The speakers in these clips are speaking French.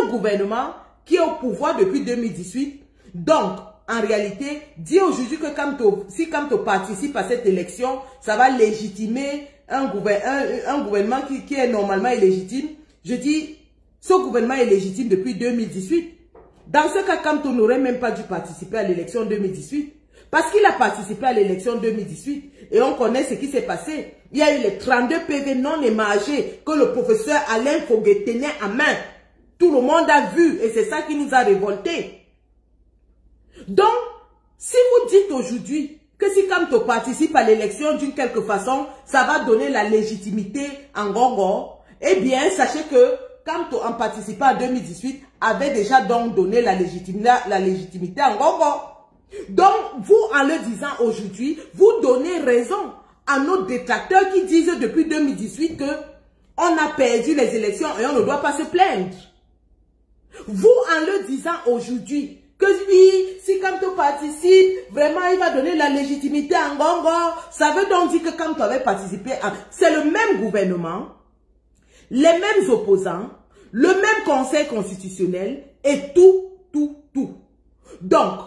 gouvernement qui est au pouvoir depuis 2018. Donc, en réalité, dit aujourd'hui que si Kamto participe à cette élection, ça va légitimer un gouvernement qui est normalement illégitime. Je dis, ce gouvernement est légitime depuis 2018. Dans ce cas, Kamto n'aurait même pas dû participer à l'élection 2018. Parce qu'il a participé à l'élection 2018. Et on connaît ce qui s'est passé. Il y a eu les 32 PV non émargés que le professeur Alain Foguet tenait en main. Tout le monde a vu et c'est ça qui nous a révoltés. Donc, si vous dites aujourd'hui que si Kamto participe à l'élection d'une quelque façon, ça va donner la légitimité en Ngongo, eh bien, sachez que Kamto, en participant en 2018, avait déjà donc donné la légitimité en Ngongo. Donc, vous, en le disant aujourd'hui, vous donnez raison à nos détracteurs qui disent depuis 2018 que on a perdu les élections et on ne doit pas se plaindre. Vous, en le disant aujourd'hui, que oui, si Kamto participe, vraiment il va donner la légitimité à Ngongo, ça veut donc dire que Kamto avait participé à... C'est le même gouvernement, les mêmes opposants, le même conseil constitutionnel et tout. Donc,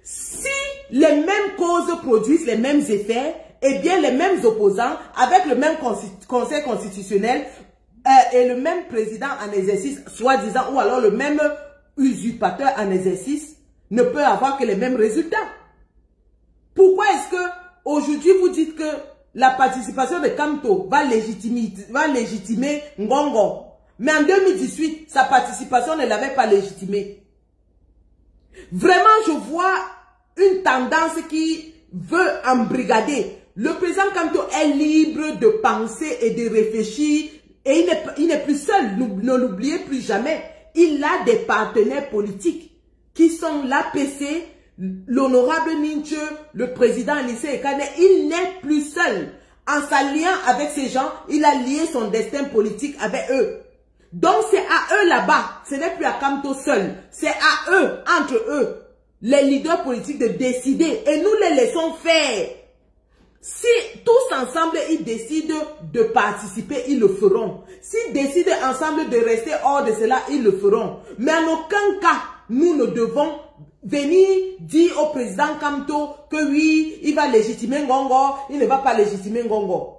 si les mêmes causes produisent les mêmes effets, eh bien les mêmes opposants, avec le même conseil constitutionnel et le même président en exercice, soi-disant, ou alors le même usurpateur en exercice, ne peut avoir que les mêmes résultats. Pourquoi est-ce que aujourd'hui vous dites que la participation de Kamto va légitimer Ngongo, mais en 2018, sa participation ne l'avait pas légitimé? Vraiment, je vois une tendance qui veut embrigader. Le président Kamto est libre de penser et de réfléchir et il n'est plus seul, ne l'oubliez plus jamais. Il a des partenaires politiques qui sont l'APC, l'honorable Ninche, le président Anissé Ekane. Il n'est plus seul. En s'alliant avec ces gens, il a lié son destin politique avec eux. Donc c'est à eux là-bas, ce n'est plus à Kamto seul, c'est à eux, entre eux, les leaders politiques de décider et nous les laissons faire. Si tous ensemble ils décident de participer, ils le feront. S'ils décident ensemble de rester hors de cela, ils le feront. Mais en aucun cas, nous ne devons venir dire au président Kamto que oui, il va légitimer Ngongo, il ne va pas légitimer Ngongo.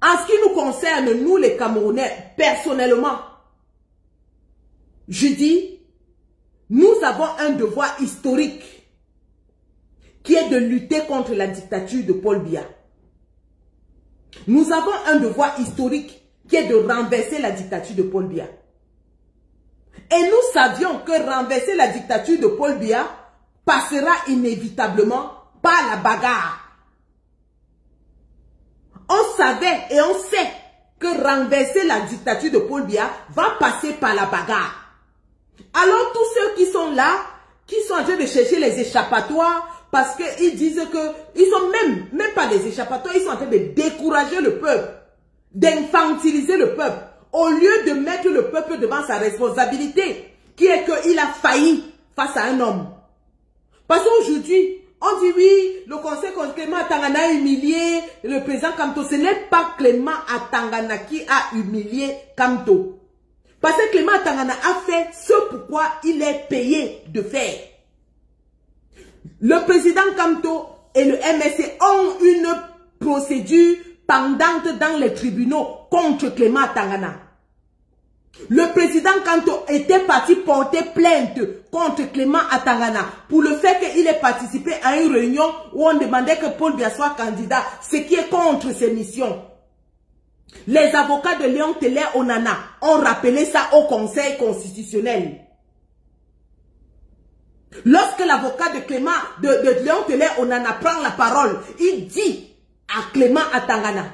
En ce qui nous concerne, nous les Camerounais, personnellement, je dis, nous avons un devoir historique qui est de lutter contre la dictature de Paul Biya. Nous avons un devoir historique qui est de renverser la dictature de Paul Biya. Et nous savions que renverser la dictature de Paul Biya passera inévitablement par la bagarre. On savait et on sait que renverser la dictature de Paul Biya va passer par la bagarre. Alors tous ceux qui sont là, qui sont en train de chercher les échappatoires, parce qu'ils disent que, ils sont même pas des échappatoires, ils sont en train de décourager le peuple, d'infantiliser le peuple, au lieu de mettre le peuple devant sa responsabilité, qui est qu'il a failli face à un homme. Parce qu'aujourd'hui, on dit oui, le conseil contre Clément Atangana a humilié le président Kamto. Ce n'est pas Clément Atangana qui a humilié Kamto. Parce que Clément Atangana a fait ce pourquoi il est payé de faire. Le président Kamto et le MSC ont une procédure pendante dans les tribunaux contre Clément Atangana. Le président Kamto était parti porter plainte contre Clément Atangana pour le fait qu'il ait participé à une réunion où on demandait que Paul Biya soit candidat, ce qui est contre ses missions. Les avocats de Léon Télé Onana ont rappelé ça au Conseil constitutionnel. Lorsque l'avocat de Léon Télé Onana prend la parole, il dit à Clément Atangana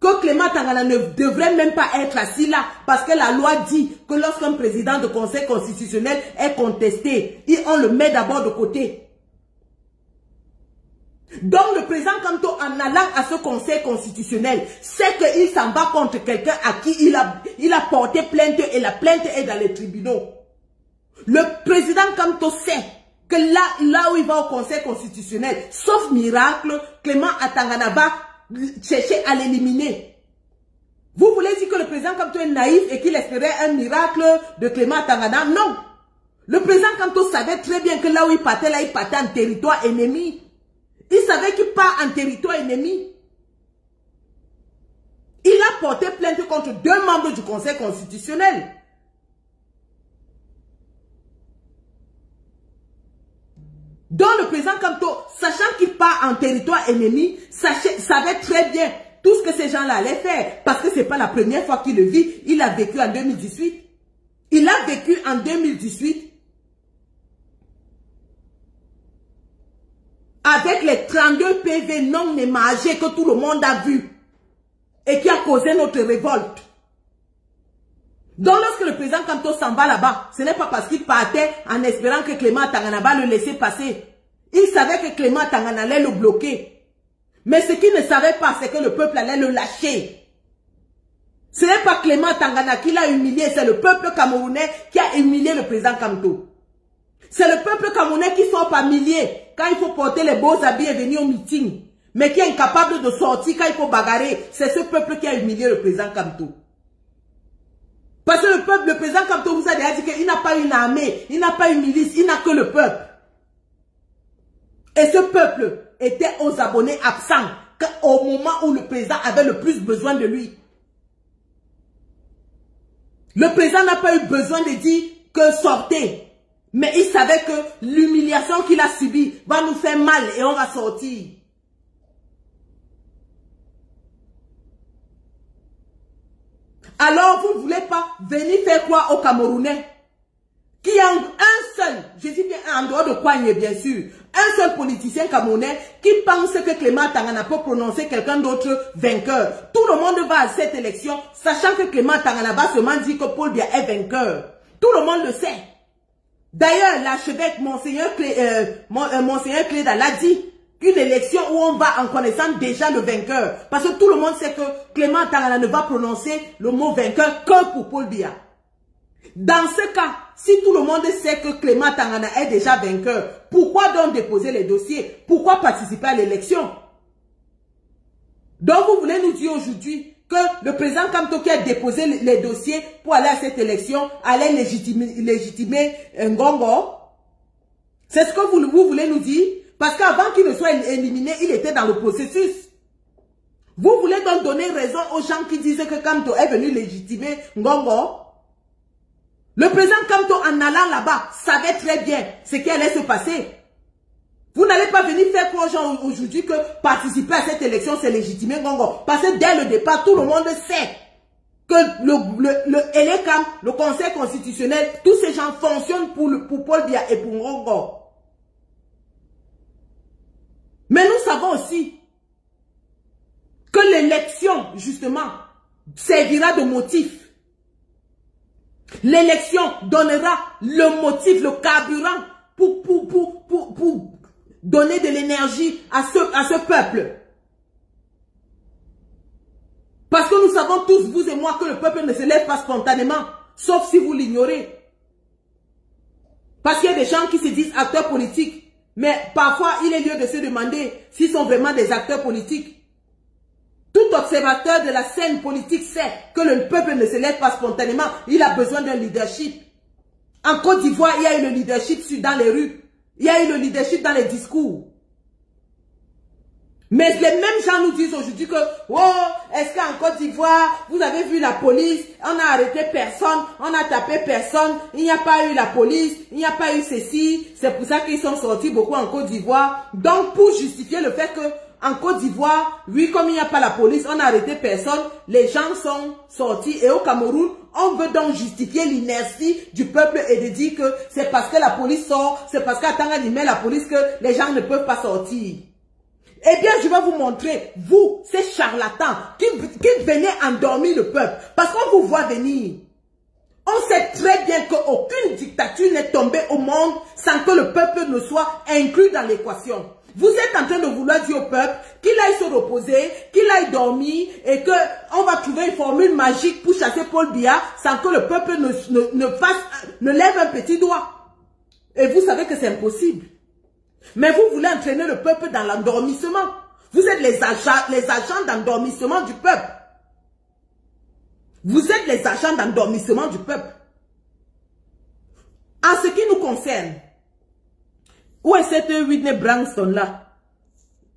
que Clément Atangana ne devrait même pas être assis là, parce que la loi dit que lorsqu'un président de conseil constitutionnel est contesté, on le met d'abord de côté. Donc le président Kamto, en allant à ce conseil constitutionnel, sait qu'il s'en va contre quelqu'un à qui il a porté plainte et la plainte est dans les tribunaux. Le président Kamto sait que là où il va au conseil constitutionnel, sauf miracle, Clément Atangana va chercher à l'éliminer. Vous voulez dire que le président Kamto est naïf et qu'il espérait un miracle de Clément Tangana? Non. Le président Kamto savait très bien que là où il partait en territoire ennemi. Il savait qu'il part en territoire ennemi. Il a porté plainte contre 2 membres du Conseil constitutionnel. Donc le président Kamto, sachant qu'il part en territoire ennemi, savait très bien tout ce que ces gens-là allaient faire. Parce que ce n'est pas la première fois qu'il le vit. Il a vécu en 2018. Il a vécu en 2018 avec les 32 PV non émargés que tout le monde a vu et qui a causé notre révolte. Donc lorsque le président Kamto s'en va là-bas, ce n'est pas parce qu'il partait en espérant que Clément Tangana va le laisser passer. Il savait que Clément Tangana allait le bloquer. Mais ce qu'il ne savait pas, c'est que le peuple allait le lâcher. Ce n'est pas Clément Tangana qui l'a humilié, c'est le peuple camerounais qui a humilié le président Kamto. C'est le peuple camerounais qui sort par milliers quand il faut porter les beaux habits et venir au meeting. Mais qui est incapable de sortir quand il faut bagarrer. C'est ce peuple qui a humilié le président Kamto. Parce que le président Kamto vous a déjà dit qu'il n'a pas une armée, il n'a pas une milice, il n'a que le peuple. Et ce peuple était aux abonnés absents au moment où le président avait le plus besoin de lui. Le président n'a pas eu besoin de dire que sortez. Mais il savait que l'humiliation qu'il a subie va nous faire mal et on va sortir. Alors vous ne voulez pas venir faire quoi aux Camerounais? Qui a un seul, je dis bien en dehors de Kouagne bien sûr, un seul politicien camerounais qui pense que Clément Tangana peut prononcer quelqu'un d'autre vainqueur. Tout le monde va à cette élection sachant que Clément Tangana va seulement dire que Paul Biya est vainqueur. Tout le monde le sait. D'ailleurs, l'archevêque Monseigneur Cléda l'a dit qu'une élection où on va en connaissant déjà le vainqueur. Parce que tout le monde sait que Clément Tangana ne va prononcer le mot vainqueur que pour Paul Biya. Dans ce cas, si tout le monde sait que Clément Tangana est déjà vainqueur, pourquoi donc déposer les dossiers? Pourquoi participer à l'élection? Donc vous voulez nous dire aujourd'hui que le président Kamto qui a déposé les dossiers pour aller à cette élection allait légitimer Ngongo? C'est ce que vous voulez nous dire? Parce qu'avant qu'il ne soit éliminé, il était dans le processus. Vous voulez donc donner raison aux gens qui disaient que Kamto est venu légitimer Ngongo? Le président Kamto, en allant là-bas, savait très bien ce qui allait se passer. Vous n'allez pas venir faire croire aux gens aujourd'hui que participer à cette élection, c'est légitimer Ngongo. Parce que dès le départ, tout le monde sait que le ELECAM, le Conseil constitutionnel, tous ces gens fonctionnent pour Paul Biya et pour Ngongo. Mais nous savons aussi que l'élection, justement, servira de motif. L'élection donnera le motif, le carburant pour donner de l'énergie à ce peuple. Parce que nous savons tous, vous et moi, que le peuple ne se lève pas spontanément, sauf si vous l'ignorez. Parce qu'il y a des gens qui se disent acteurs politiques, mais parfois il est lieu de se demander s'ils sont vraiment des acteurs politiques. Tout observateur de la scène politique sait que le peuple ne se lève pas spontanément. Il a besoin d'un leadership. En Côte d'Ivoire, il y a eu le leadership dans les rues. Il y a eu le leadership dans les discours. Mais les mêmes gens nous disent aujourd'hui que, oh, est-ce qu'en Côte d'Ivoire, vous avez vu la police, on a arrêté personne, on a tapé personne, il n'y a pas eu la police, il n'y a pas eu ceci. C'est pour ça qu'ils sont sortis beaucoup en Côte d'Ivoire. Donc, pour justifier le fait que en Côte d'Ivoire, oui, comme il n'y a pas la police, on n'a arrêté personne, les gens sont sortis. Et au Cameroun, on veut donc justifier l'inertie du peuple et de dire que c'est parce que la police sort, c'est parce qu'à Tanganyika met la police que les gens ne peuvent pas sortir. Eh bien, je vais vous montrer, vous, ces charlatans, qui venez endormir le peuple. Parce qu'on vous voit venir. On sait très bien qu'aucune dictature n'est tombée au monde sans que le peuple ne soit inclus dans l'équation. Vous êtes en train de vouloir dire au peuple qu'il aille se reposer, qu'il aille dormir et qu'on va trouver une formule magique pour chasser Paul Biya sans que le peuple ne lève un petit doigt. Et vous savez que c'est impossible. Mais vous voulez entraîner le peuple dans l'endormissement. Vous êtes les agents d'endormissement du peuple. Vous êtes les agents d'endormissement du peuple. En ce qui nous concerne, où est cette Whitney Branson là?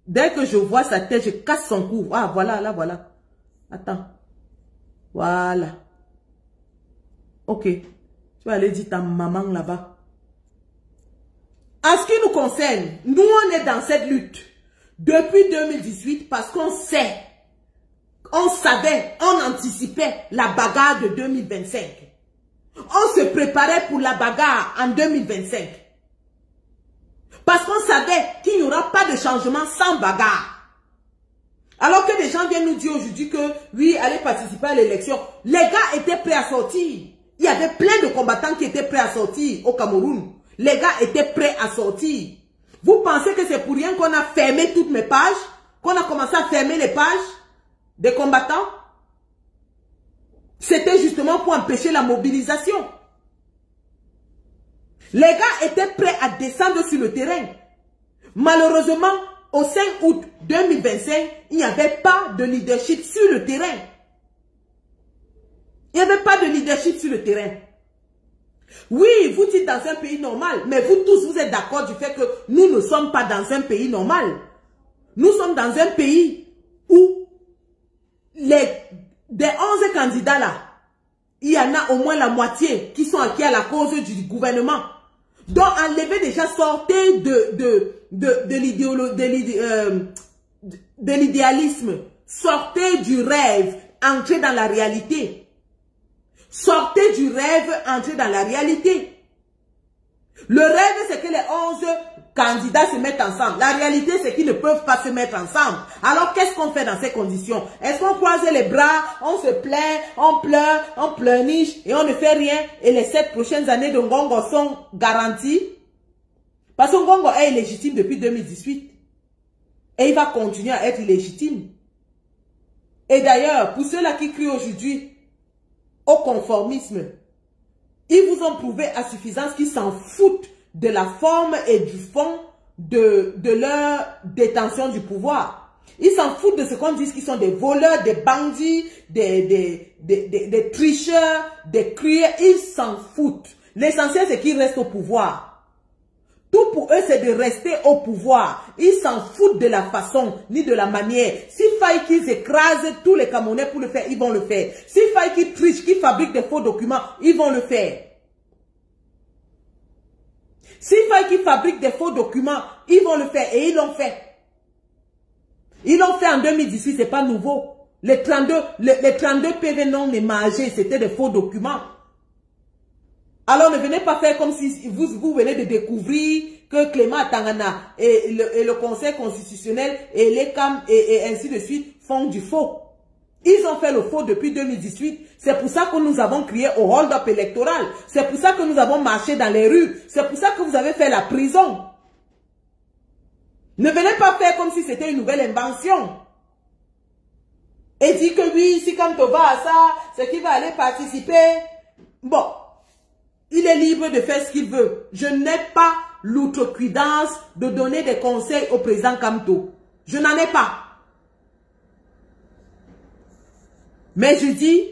Dès que je vois sa tête, je casse son cou. Ah, voilà, là, voilà. Attends. Voilà. Ok. Tu vas aller dire ta maman là-bas. En ce qui nous concerne, nous, on est dans cette lutte depuis 2018 parce qu'on sait, on savait, on anticipait la bagarre de 2025. On se préparait pour la bagarre en 2025. Parce qu'on savait qu'il n'y aura pas de changement sans bagarre. Alors que des gens viennent nous dire aujourd'hui que, oui, allez participer à l'élection. Les gars étaient prêts à sortir. Il y avait plein de combattants qui étaient prêts à sortir au Cameroun. Les gars étaient prêts à sortir. Vous pensez que c'est pour rien qu'on a fermé toutes mes pages? Qu'on a commencé à fermer les pages des combattants? C'était justement pour empêcher la mobilisation. Les gars étaient prêts à descendre sur le terrain. Malheureusement, au 5 août 2025, il n'y avait pas de leadership sur le terrain. Il n'y avait pas de leadership sur le terrain. Oui, vous dites dans un pays normal, mais vous tous, vous êtes d'accord du fait que nous ne sommes pas dans un pays normal. Nous sommes dans un pays où des 11 candidats là, il y en a au moins la moitié qui sont acquis à la cause du gouvernement. Donc, enlever déjà, sortez de l'idéalisme, sortez du rêve, entrez dans la réalité. Sortez du rêve, entrez dans la réalité. Le rêve, c'est que les 11 candidats se mettent ensemble. La réalité, c'est qu'ils ne peuvent pas se mettre ensemble. Alors, qu'est-ce qu'on fait dans ces conditions? Est-ce qu'on croise les bras, on se plaint, on pleure, on pleurniche et on ne fait rien et les 7 prochaines années de Ngongo sont garanties? Parce que Ngongo est illégitime depuis 2018. Et il va continuer à être illégitime. Et d'ailleurs, pour ceux-là qui crient aujourd'hui au conformisme, ils vous ont prouvé à suffisance qu'ils s'en foutent de la forme et du fond de leur détention du pouvoir. Ils s'en foutent de ce qu'on dit qu'ils sont des voleurs, des bandits, des tricheurs, des crieurs. Ils s'en foutent. L'essentiel, c'est qu'ils restent au pouvoir. Tout pour eux, c'est de rester au pouvoir. Ils s'en foutent de la façon, ni de la manière. S'il faille qu'ils écrasent tous les Camerounais pour le faire, ils vont le faire. S'il faille qu'ils trichent, qu'ils fabriquent des faux documents, ils vont le faire. S'il faille qu'ils fabriquent des faux documents, ils vont le faire. Et ils l'ont fait. Ils l'ont fait en 2018, c'est pas nouveau. Les 32 PV non émargés, c'était des faux documents. Alors ne venez pas faire comme si vous venez de découvrir que Clément Tangana et le Conseil constitutionnel et les CAM et ainsi de suite font du faux. Ils ont fait le faux depuis 2018. C'est pour ça que nous avons crié au hold-up électoral. C'est pour ça que nous avons marché dans les rues. C'est pour ça que vous avez fait la prison. Ne venez pas faire comme si c'était une nouvelle invention. Et dire que oui, si Kamto va à ça, c'est qu'il va aller participer. Bon. Il est libre de faire ce qu'il veut. Je n'ai pas l'outrecuidance de donner des conseils au président Kamto. Je n'en ai pas. Mais je dis,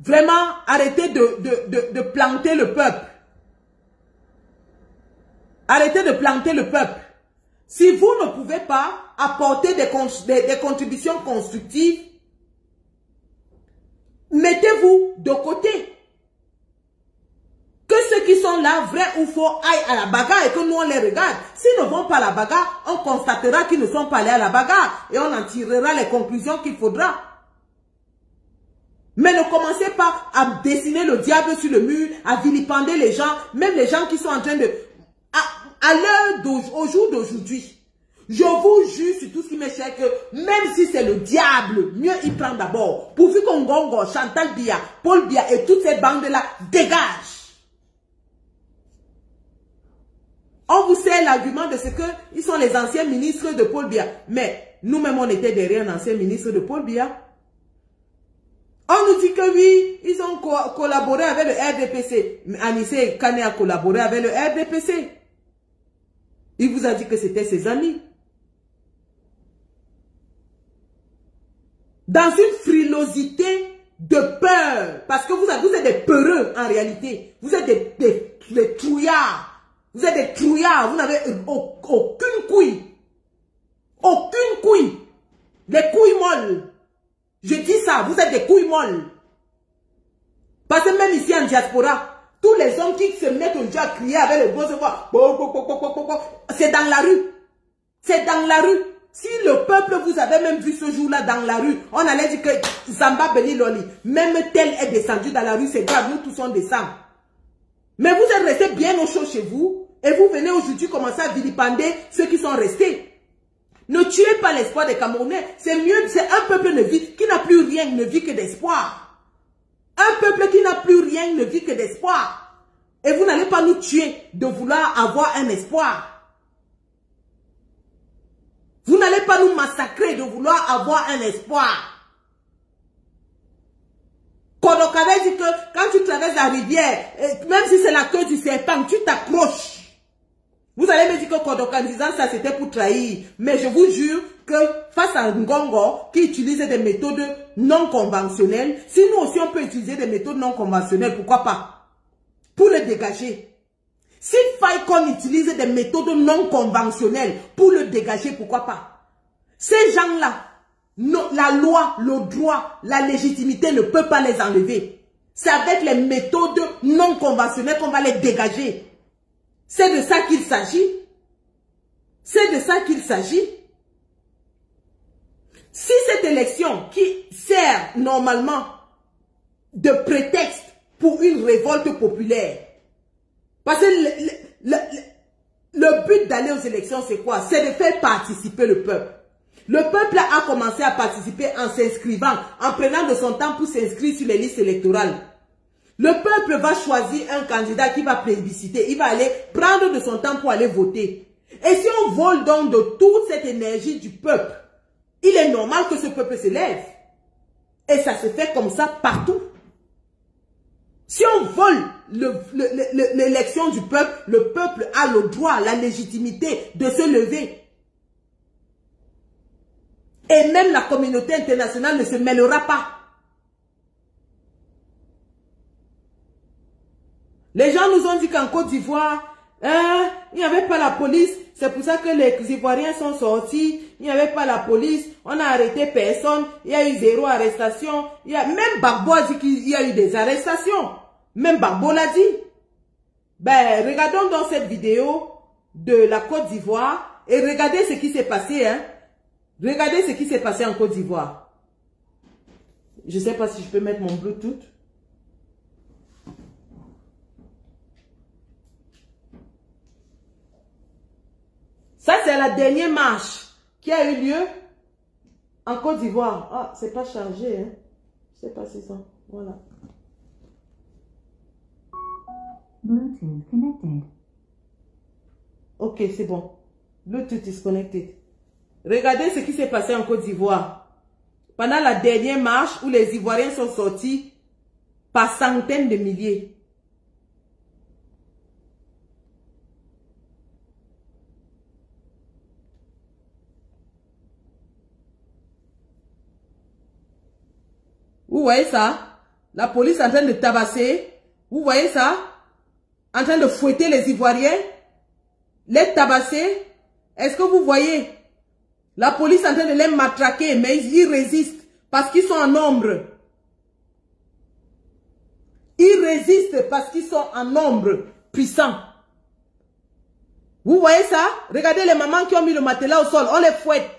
vraiment, arrêtez de planter le peuple. Arrêtez de planter le peuple. Si vous ne pouvez pas apporter des contributions constructives, mettez-vous de côté. Que ceux qui sont là, vrais ou faux, aillent à la bagarre et que nous on les regarde. S'ils ne vont pas à la bagarre, on constatera qu'ils ne sont pas allés à la bagarre et on en tirera les conclusions qu'il faudra. Mais ne commencez pas à dessiner le diable sur le mur, à vilipender les gens, même les gens qui sont en train de... Au jour d'aujourd'hui, je vous jure sur tout ce qui m'est cher que même si c'est le diable, mieux il prend d'abord. Pourvu qu'on Ngongo, Chantal Biya, Paul Biya et toutes ces bandes-là dégagent. On vous sert l'argument de ce que ils sont les anciens ministres de Paul Biya. Mais nous-mêmes, on était derrière un ancien ministre de Paul Biya. On nous dit que oui, ils ont collaboré avec le RDPC. Mais Anissé Kane a collaboré avec le RDPC. Il vous a dit que c'était ses amis. Dans une frilosité de peur. Parce que vous êtes des peureux en réalité. Vous êtes des trouillards. Vous êtes des trouillards. Vous n'avez aucune couille. Aucune couille. Des couilles molles. Je dis ça, vous êtes des couilles molles. Parce que même ici en diaspora, tous les hommes qui se mettent aujourd'hui à crier avec le gros voix, c'est dans la rue. C'est dans la rue. Si le peuple vous avait même vu ce jour-là dans la rue, on allait dire que Zamba Beli Loli, même tel est descendu dans la rue, c'est grave, nous tous on descend. Mais vous êtes restés bien au chaud chez vous et vous venez aujourd'hui commencer à vilipender ceux qui sont restés. Ne tuez pas l'espoir des Camerounais. C'est mieux, c'est un peuple qui n'a plus rien, ne vit que d'espoir. Un peuple qui n'a plus rien ne vit que d'espoir. Et vous n'allez pas nous tuer de vouloir avoir un espoir. Vous n'allez pas nous massacrer de vouloir avoir un espoir. Kodokave dit que quand tu traverses la rivière, même si c'est la queue du serpent, tu t'accroches. Vous allez me dire que Kodoka disant ça c'était pour trahir. Mais je vous jure que face à Ngongo qui utilise des méthodes non conventionnelles, si nous aussi on peut utiliser des méthodes non conventionnelles, pourquoi pas? Pour le dégager. Si Faikon utilise des méthodes non conventionnelles pour le dégager, pourquoi pas? Ces gens-là, la loi, le droit, la légitimité ne peut pas les enlever. C'est avec les méthodes non conventionnelles qu'on va les dégager. C'est de ça qu'il s'agit. C'est de ça qu'il s'agit. Si cette élection qui sert normalement de prétexte pour une révolte populaire, parce que le but d'aller aux élections, c'est quoi? C'est de faire participer le peuple. Le peuple a commencé à participer en s'inscrivant, en prenant de son temps pour s'inscrire sur les listes électorales. Le peuple va choisir un candidat qui va plébisciter. Il va aller prendre de son temps pour aller voter. Et si on vole donc de toute cette énergie du peuple, il est normal que ce peuple se lève. Et ça se fait comme ça partout. Si on vole l'élection du peuple, le peuple a le droit, la légitimité de se lever. Et même la communauté internationale ne se mêlera pas. Les gens nous ont dit qu'en Côte d'Ivoire, il n'y avait pas la police. C'est pour ça que les Ivoiriens sont sortis. Il n'y avait pas la police. On a arrêté personne. Il y a eu 0 arrestation. Même Gbagbo a dit qu'il y a eu des arrestations. Même Gbagbo l'a dit. Ben, regardons dans cette vidéo de la Côte d'Ivoire et regardez ce qui s'est passé. Hein. Regardez ce qui s'est passé en Côte d'Ivoire. Je ne sais pas si je peux mettre mon Bluetooth. Ça, c'est la dernière marche qui a eu lieu en Côte d'Ivoire. Ah, c'est pas chargé, hein. Je sais pas si ça. Voilà. Bluetooth connected. Ok, c'est bon. Bluetooth is connected. Regardez ce qui s'est passé en Côte d'Ivoire. Pendant la dernière marche où les Ivoiriens sont sortis par centaines de milliers. Vous voyez ça? La police en train de tabasser. Vous voyez ça? En train de fouetter les Ivoiriens. Les tabasser. Est-ce que vous voyez? La police en train de les matraquer. Mais ils résistent. Parce qu'ils sont en nombre. Ils résistent parce qu'ils sont en nombre puissant. Vous voyez ça? Regardez les mamans qui ont mis le matelas au sol. On les fouette.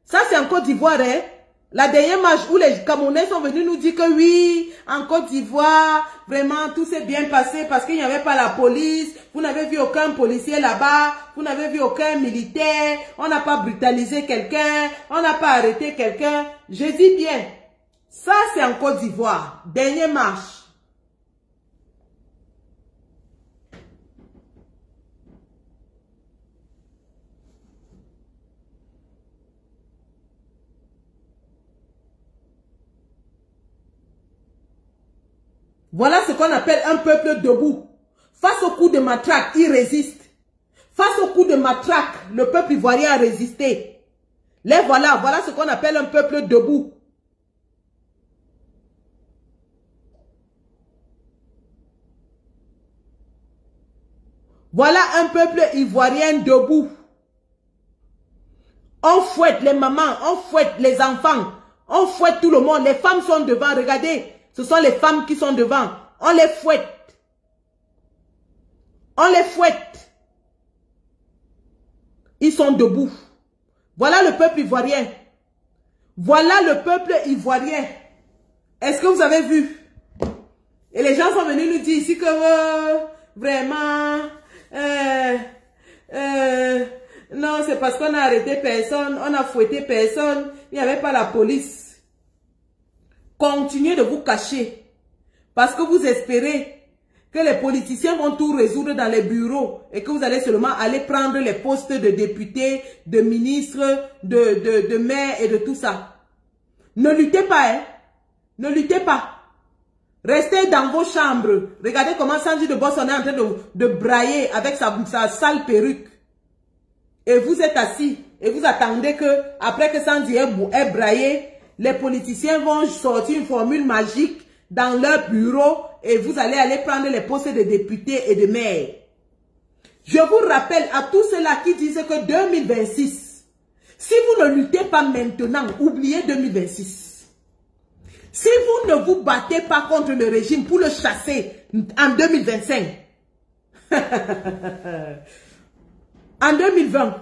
Ça c'est en Côte d'Ivoire, hein? La dernière marche où les Camerounais sont venus nous dire que oui, en Côte d'Ivoire, vraiment tout s'est bien passé parce qu'il n'y avait pas la police, vous n'avez vu aucun policier là-bas, vous n'avez vu aucun militaire, on n'a pas brutalisé quelqu'un, on n'a pas arrêté quelqu'un. Je dis bien, ça c'est en Côte d'Ivoire, dernière marche. Voilà ce qu'on appelle un peuple debout. Face au coup de matraque, il résiste. Face au coup de matraque, le peuple ivoirien a résisté. Les voilà, voilà ce qu'on appelle un peuple debout. Voilà un peuple ivoirien debout. On fouette les mamans, on fouette les enfants, on fouette tout le monde. Les femmes sont devant, regardez, ce sont les femmes qui sont devant. On les fouette. On les fouette. Ils sont debout. Voilà le peuple ivoirien. Voilà le peuple ivoirien. Est-ce que vous avez vu? Et les gens sont venus nous dire ici que vraiment, non, c'est parce qu'on a arrêté personne, on a fouetté personne, il n'y avait pas la police. Continuez de vous cacher. Parce que vous espérez que les politiciens vont tout résoudre dans les bureaux et que vous allez seulement aller prendre les postes de députés, de ministres, de maires et de tout ça. Ne luttez pas, hein. Ne luttez pas. Restez dans vos chambres. Regardez comment Sandy de Boss on est en train de brailler avec sa sale perruque. Et vous êtes assis et vous attendez que, après que Sandy ait braillé, les politiciens vont sortir une formule magique dans leur bureau et vous allez aller prendre les postes de députés et de maires. Je vous rappelle à tous ceux-là qui disent que 2026, si vous ne luttez pas maintenant, oubliez 2026. Si vous ne vous battez pas contre le régime pour le chasser en 2025, en 2020,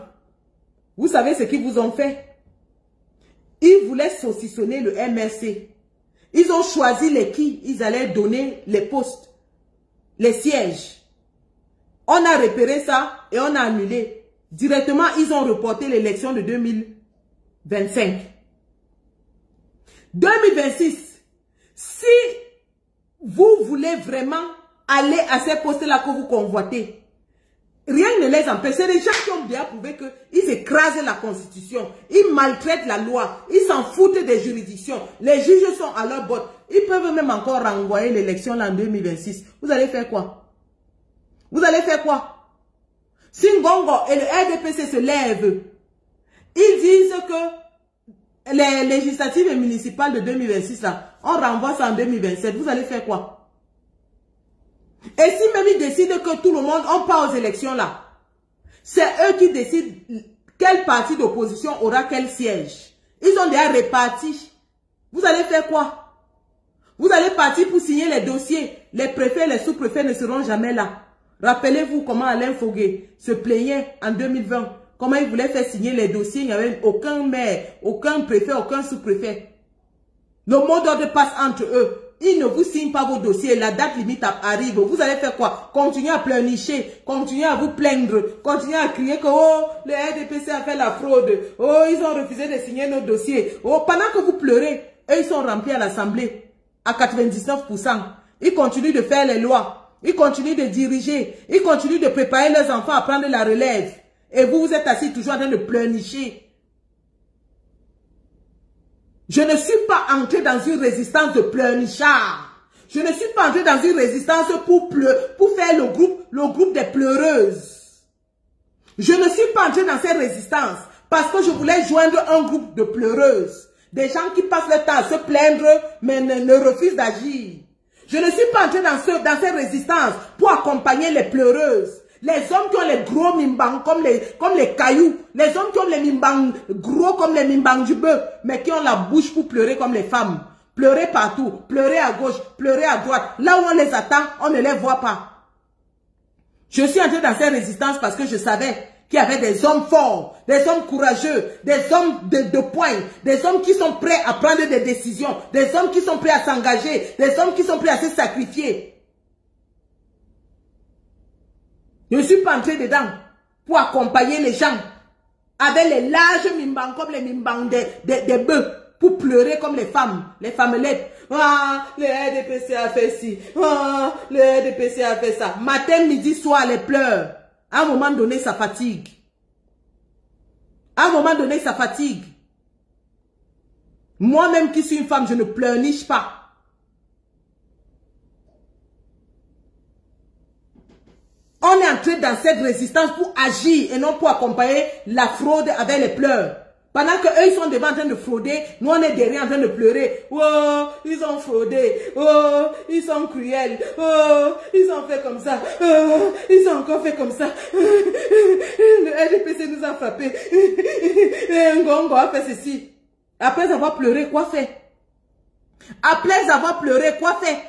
vous savez ce qu'ils vous ont fait? Ils voulaient saucissonner le MRC. Ils ont choisi les qui ils allaient donner les postes, les sièges. On a repéré ça et on a annulé. Directement, ils ont reporté l'élection de 2025. 2026, si vous voulez vraiment aller à ces postes-là que vous convoitez, rien ne les empêche. C'est les gens qui ont bien prouvé qu'ils écrasent la Constitution, ils maltraitent la loi, ils s'en foutent des juridictions. Les juges sont à leur botte. Ils peuvent même encore renvoyer l'élection en 2026. Vous allez faire quoi? Vous allez faire quoi? Si Ngongo et le RDPC se lèvent, ils disent que les législatives et municipales de 2026, là, on renvoie ça en 2027. Vous allez faire quoi? Et si même ils décident que tout le monde, on part aux élections là, c'est eux qui décident quel parti d'opposition aura quel siège. Ils ont déjà réparti. Vous allez faire quoi? Vous allez partir pour signer les dossiers. Les préfets, les sous-préfets ne seront jamais là. Rappelez-vous comment Alain Foguet se plaignait en 2020. Comment il voulait faire signer les dossiers. Il n'y avait aucun maire, aucun préfet, aucun sous-préfet. Le mot d'ordre passe entre eux. Ils ne vous signent pas vos dossiers. La date limite arrive. Vous allez faire quoi? Continuez à pleurnicher. Continuez à vous plaindre. Continuez à crier que oh, le RDPC a fait la fraude. Oh, ils ont refusé de signer nos dossiers. Oh, pendant que vous pleurez, eux, ils sont remplis à l'Assemblée. À 99%. Ils continuent de faire les lois. Ils continuent de diriger. Ils continuent de préparer leurs enfants à prendre la relève. Et vous, vous êtes assis toujours en train de pleurnicher. Je ne suis pas entré dans une résistance de pleurnichards. Je ne suis pas entré dans une résistance pour faire le groupe des pleureuses. Je ne suis pas entré dans cette résistance parce que je voulais joindre un groupe de pleureuses. Des gens qui passent le temps à se plaindre mais ne refusent d'agir. Je ne suis pas entré dans cette résistance pour accompagner les pleureuses. Les hommes qui ont les gros mimbang comme les cailloux. Les hommes qui ont les mimbang gros comme les mimbang du bœuf. Mais qui ont la bouche pour pleurer comme les femmes. Pleurer partout. Pleurer à gauche. Pleurer à droite. Là où on les attend, on ne les voit pas. Je suis entré dans cette résistance parce que je savais qu'il y avait des hommes forts. Des hommes courageux. Des hommes de poing. Des hommes qui sont prêts à prendre des décisions. Des hommes qui sont prêts à s'engager. Des hommes qui sont prêts à se sacrifier. Je ne suis pas entré dedans pour accompagner les gens avec les larges mimbang comme les mimbang des bœufs pour pleurer comme les femmelettes. Ah, le RDPC a fait ci. Ah, le RDPC a fait ça. Matin, midi, soir, les pleurs. À un moment donné, ça fatigue. À un moment donné, ça fatigue. Moi-même qui suis une femme, je ne pleurniche pas. On est entré dans cette résistance pour agir et non pour accompagner la fraude avec les pleurs. Pendant qu'eux, ils sont devant en train de frauder, nous, on est derrière en train de pleurer. Oh, ils ont fraudé. Oh, ils sont cruels. Oh, ils ont fait comme ça. Oh, ils ont encore fait comme ça. Le RDPC nous a frappé. Ngongo a fait ceci. Après avoir pleuré, quoi faire? Après avoir pleuré, quoi faire?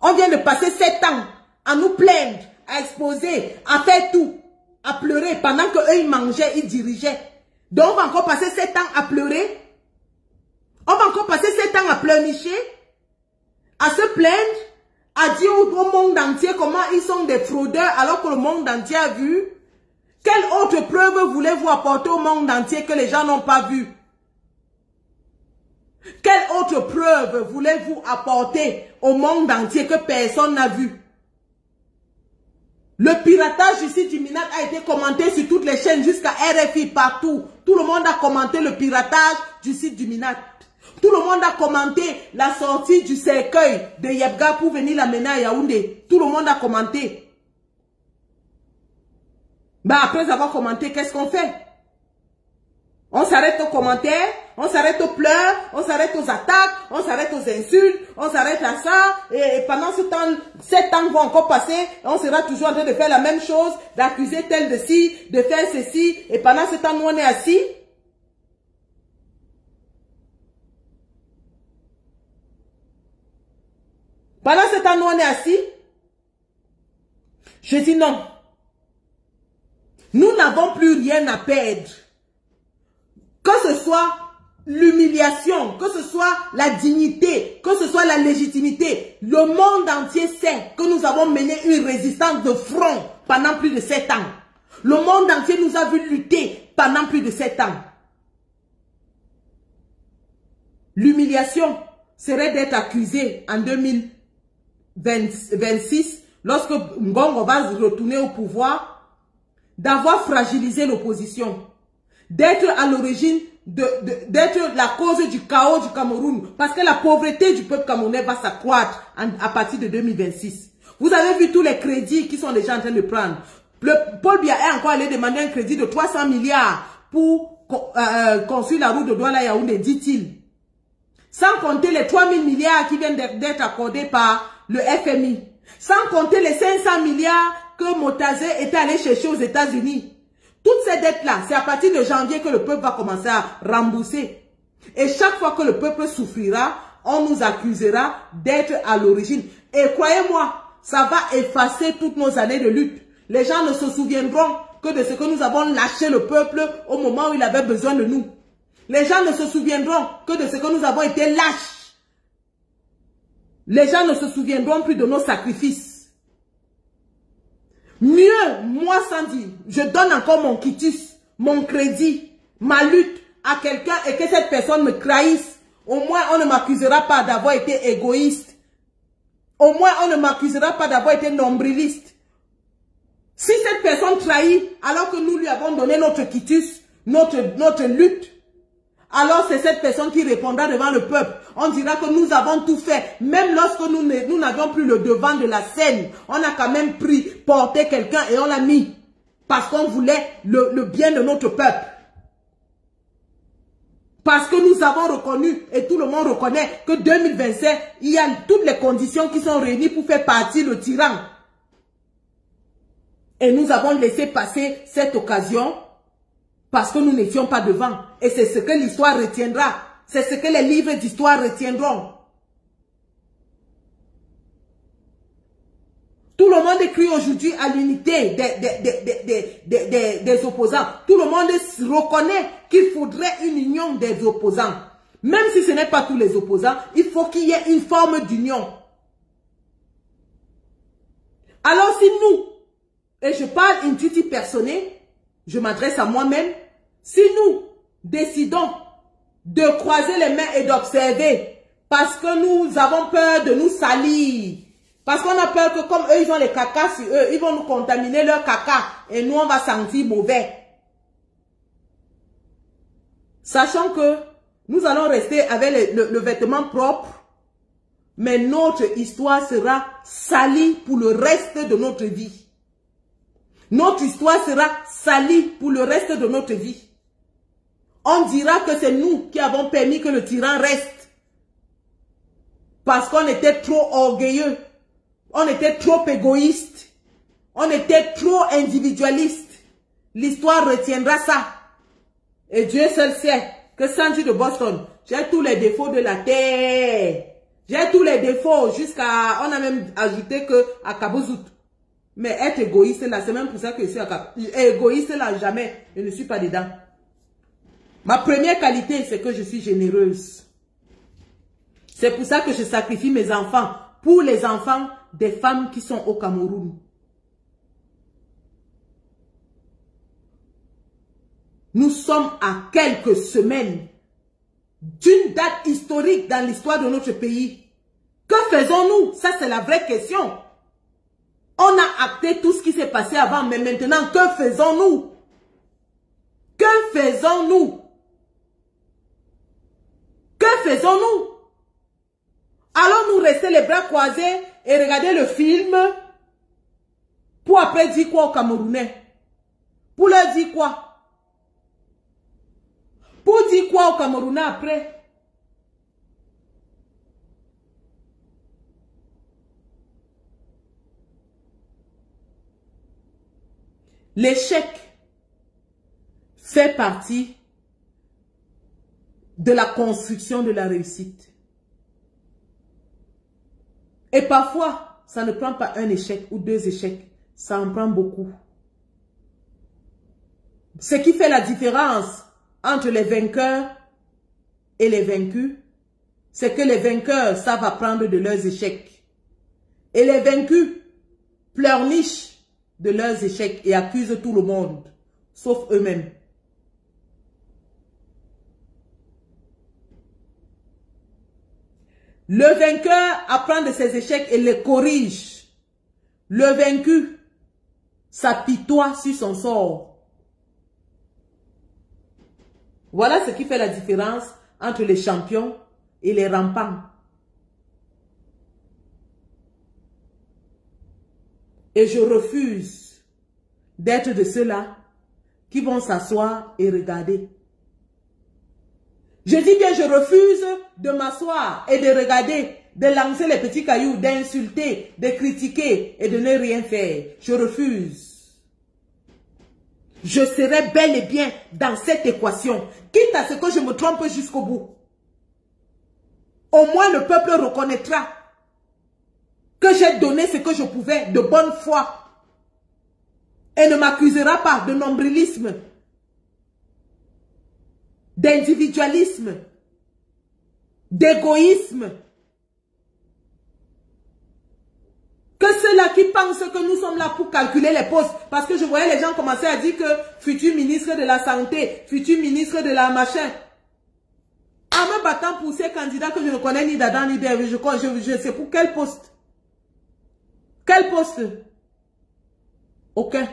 On vient de passer 7 ans à nous plaindre, à exposer, à faire tout, à pleurer pendant qu'eux, ils mangeaient, ils dirigeaient. Donc, on va encore passer 7 ans à pleurer. On va encore passer 7 ans à pleurnicher, à se plaindre, à dire au monde entier comment ils sont des fraudeurs alors que le monde entier a vu. Quelle autre preuve voulez-vous apporter au monde entier que les gens n'ont pas vu? Quelle autre preuve voulez-vous apporter au monde entier que personne n'a vu? Le piratage du site du MINAT a été commenté sur toutes les chaînes jusqu'à RFI partout. Tout le monde a commenté le piratage du site du MINAT. Tout le monde a commenté la sortie du cercueil de Yebga pour venir l'amener à Yaoundé. Tout le monde a commenté. Bah après avoir commenté, qu'est-ce qu'on fait? On s'arrête aux commentaires, on s'arrête aux pleurs, on s'arrête aux attaques, on s'arrête aux insultes, on s'arrête à ça. Et pendant ce temps, 7 ans vont encore passer, on sera toujours en train de faire la même chose, d'accuser tel de ci, de faire ceci. Et pendant ce temps, nous on est assis. Pendant ce temps, nous on est assis. Je dis non. Nous n'avons plus rien à perdre. Que ce soit l'humiliation, que ce soit la dignité, que ce soit la légitimité, le monde entier sait que nous avons mené une résistance de front pendant plus de 7 ans. Le monde entier nous a vu lutter pendant plus de 7 ans. L'humiliation serait d'être accusé en 2026, lorsque Ngongo va retourner au pouvoir, d'avoir fragilisé l'opposition, d'être à l'origine, d'être la cause du chaos du Cameroun. Parce que la pauvreté du peuple camerounais va s'accroître à partir de 2026. Vous avez vu tous les crédits qui sont déjà en train de prendre. Paul Biya est encore allé demander un crédit de 300 milliards pour construire la route de Douala-Yaoundé, dit-il. Sans compter les 3000 milliards qui viennent d'être accordés par le FMI. Sans compter les 500 milliards que Motazé était allé chercher aux États-Unis. Toutes ces dettes-là, c'est à partir de janvier que le peuple va commencer à rembourser. Et chaque fois que le peuple souffrira, on nous accusera d'être à l'origine. Et croyez-moi, ça va effacer toutes nos années de lutte. Les gens ne se souviendront que de ce que nous avons lâché le peuple au moment où il avait besoin de nous. Les gens ne se souviendront que de ce que nous avons été lâches. Les gens ne se souviendront plus de nos sacrifices. Mieux, moi Sandy, je donne encore mon quitus, mon crédit, ma lutte à quelqu'un et que cette personne me trahisse. Au moins, on ne m'accusera pas d'avoir été égoïste. Au moins, on ne m'accusera pas d'avoir été nombriliste. Si cette personne trahit, alors que nous lui avons donné notre quitus, notre lutte, alors c'est cette personne qui répondra devant le peuple. On dira que nous avons tout fait. Même lorsque nous n'avions plus le devant de la scène, on a quand même porté quelqu'un et on l'a mis. Parce qu'on voulait le bien de notre peuple. Parce que nous avons reconnu, et tout le monde reconnaît, que 2025, il y a toutes les conditions qui sont réunies pour faire partir le tyran. Et nous avons laissé passer cette occasion parce que nous n'étions pas devant. Et c'est ce que l'histoire retiendra. C'est ce que les livres d'histoire retiendront. Tout le monde crie aujourd'hui à l'unité des opposants. Tout le monde reconnaît qu'il faudrait une union des opposants. Même si ce n'est pas tous les opposants, il faut qu'il y ait une forme d'union. Alors si nous, et je parle intuitif personnel, je m'adresse à moi-même, si nous décidons de croiser les mains et d'observer, parce que nous avons peur de nous salir, parce qu'on a peur que comme eux, ils ont les caca sur eux, ils vont nous contaminer leur caca, et nous, on va sentir mauvais. Sachant que nous allons rester avec le vêtement propre, mais notre histoire sera salie pour le reste de notre vie. Notre histoire sera salie pour le reste de notre vie. On dira que c'est nous qui avons permis que le tyran reste. Parce qu'on était trop orgueilleux. On était trop égoïste. On était trop individualiste. L'histoire retiendra ça. Et Dieu seul sait que Sandy de Boston, j'ai tous les défauts de la terre. J'ai tous les défauts jusqu'à... On a même ajouté que à Kabozout. Mais être égoïste là, c'est même pour ça que je suis à Kabozout. Égoïste là, jamais. Je ne suis pas dedans. Ma première qualité, c'est que je suis généreuse. C'est pour ça que je sacrifie mes enfants. Pour les enfants des femmes qui sont au Cameroun. Nous sommes à quelques semaines d'une date historique dans l'histoire de notre pays. Que faisons-nous? Ça, c'est la vraie question. On a acté tout ce qui s'est passé avant, mais maintenant, que faisons-nous? Que faisons-nous? Que faisons-nous? Allons-nous rester les bras croisés et regarder le film pour après dire quoi aux Camerounais? Pour leur dire quoi? Pour dire quoi aux Camerounais après? L'échec fait partie de la construction de la réussite. Et parfois, ça ne prend pas un échec ou deux échecs, ça en prend beaucoup. Ce qui fait la différence entre les vainqueurs et les vaincus, c'est que les vainqueurs savent apprendre de leurs échecs. Et les vaincus pleurnichent de leurs échecs et accusent tout le monde, sauf eux-mêmes. Le vainqueur apprend de ses échecs et les corrige. Le vaincu s'apitoie sur son sort. Voilà ce qui fait la différence entre les champions et les rampants. Et je refuse d'être de ceux-là qui vont s'asseoir et regarder. Je dis bien, je refuse de m'asseoir et de regarder, de lancer les petits cailloux, d'insulter, de critiquer et de ne rien faire. Je refuse. Je serai bel et bien dans cette équation, quitte à ce que je me trompe jusqu'au bout. Au moins le peuple reconnaîtra que j'ai donné ce que je pouvais de bonne foi et ne m'accusera pas de nombrilisme, d'individualisme, d'égoïsme. Que ceux-là qui pensent que nous sommes là pour calculer les postes, parce que je voyais les gens commencer à dire que futur ministre de la santé, futur ministre de la machin, en me battant pour ces candidats que je ne connais ni d'Adam ni d'Ève, je sais pour quel poste? Quel poste? Aucun.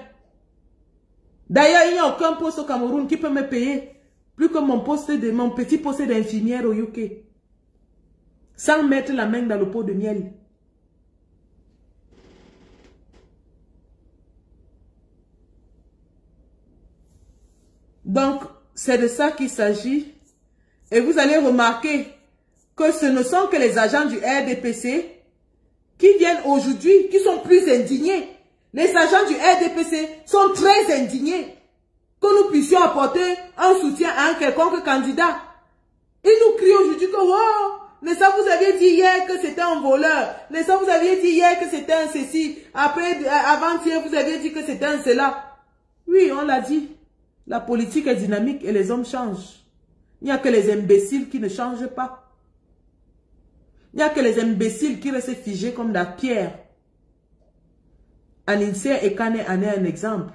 D'ailleurs, il n'y a aucun poste au Cameroun qui peut me payer plus que mon petit poste d'infirmière au UK. Sans mettre la main dans le pot de miel. Donc, c'est de ça qu'il s'agit. Et vous allez remarquer que ce ne sont que les agents du RDPC qui viennent aujourd'hui, qui sont plus indignés. Les agents du RDPC sont très indignés que nous puissions apporter un soutien à un quelconque candidat. Ils nous crient aujourd'hui que, oh, mais ça vous aviez dit hier que c'était un voleur. Mais ça vous aviez dit hier que c'était un ceci. Après, avant-hier, vous aviez dit que c'était un cela. Oui, on l'a dit. La politique est dynamique et les hommes changent. Il n'y a que les imbéciles qui ne changent pas. Il n'y a que les imbéciles qui restent figés comme la pierre. Aninser Ekane en est un exemple.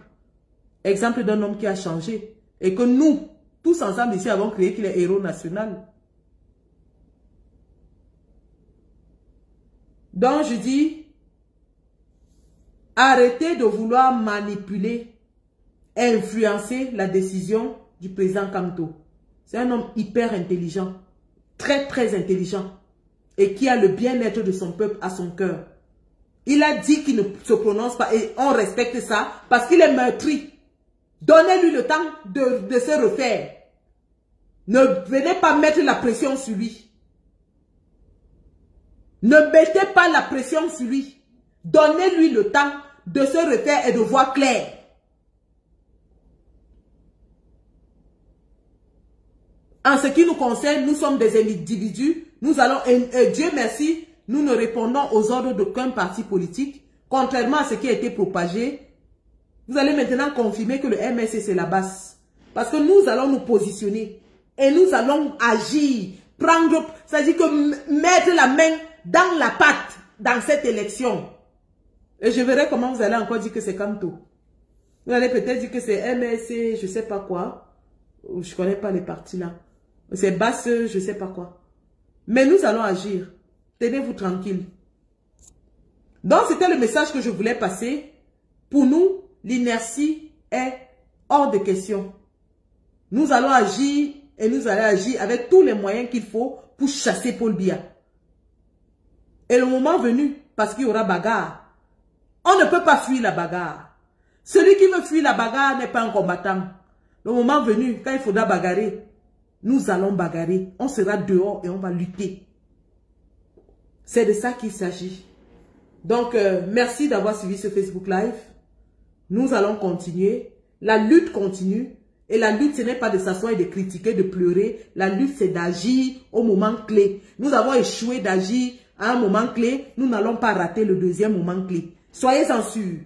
Exemple d'un homme qui a changé. Et que nous, tous ensemble ici, avons créé qu'il est héros national. Donc je dis, arrêtez de vouloir manipuler, influencer la décision du président Kamto. C'est un homme hyper intelligent, très très intelligent, et qui a le bien-être de son peuple à son cœur. Il a dit qu'il ne se prononce pas et on respecte ça parce qu'il est meurtri. Donnez-lui le temps de se refaire. Ne venez pas mettre la pression sur lui. Ne mettez pas la pression sur lui. Donnez-lui le temps de se refaire et de voir clair. En ce qui nous concerne, nous sommes des individus. Nous allons, Dieu merci, nous ne répondons aux ordres d'aucun parti politique. Contrairement à ce qui a été propagé, vous allez maintenant confirmer que le MSC c'est la base. Parce que nous allons nous positionner. Et nous allons agir. Prendre, c'est-à-dire que mettre la main dans la pâte dans cette élection. Et je verrai comment vous allez encore dire que c'est Kamto. Vous allez peut-être dire que c'est MSC, je ne sais pas quoi. Je ne connais pas les partis là. C'est basse, je ne sais pas quoi. Mais nous allons agir. Tenez-vous tranquille. Donc, c'était le message que je voulais passer. Pour nous, l'inertie est hors de question. Nous allons agir et nous allons agir avec tous les moyens qu'il faut pour chasser Paul Biya. Et le moment venu, parce qu'il y aura bagarre, on ne peut pas fuir la bagarre. Celui qui veut fuir la bagarre n'est pas un combattant. Le moment venu, quand il faudra bagarrer, nous allons bagarrer. On sera dehors et on va lutter. C'est de ça qu'il s'agit. Donc, merci d'avoir suivi ce Facebook Live. Nous allons continuer. La lutte continue. Et la lutte, ce n'est pas de s'asseoir et de critiquer, de pleurer. La lutte, c'est d'agir au moment clé. Nous avons échoué d'agir à un moment clé. Nous n'allons pas rater le deuxième moment clé. Soyez-en sûrs.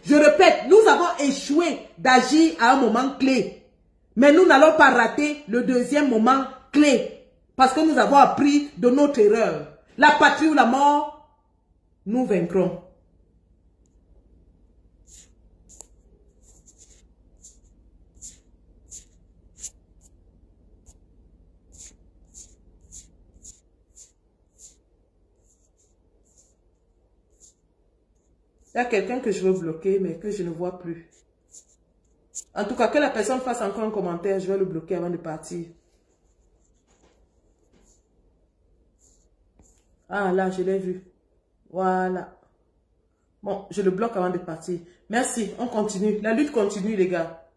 Je répète, nous avons échoué d'agir à un moment clé. Mais nous n'allons pas rater le deuxième moment clé. Parce que nous avons appris de notre erreur. La patrie ou la mort, nous vaincrons. Il y a quelqu'un que je veux bloquer, mais que je ne vois plus. En tout cas, que la personne fasse encore un commentaire, je vais le bloquer avant de partir. Ah, là, je l'ai vu. Voilà. Bon, je le bloque avant de partir. Merci, on continue. La lutte continue, les gars.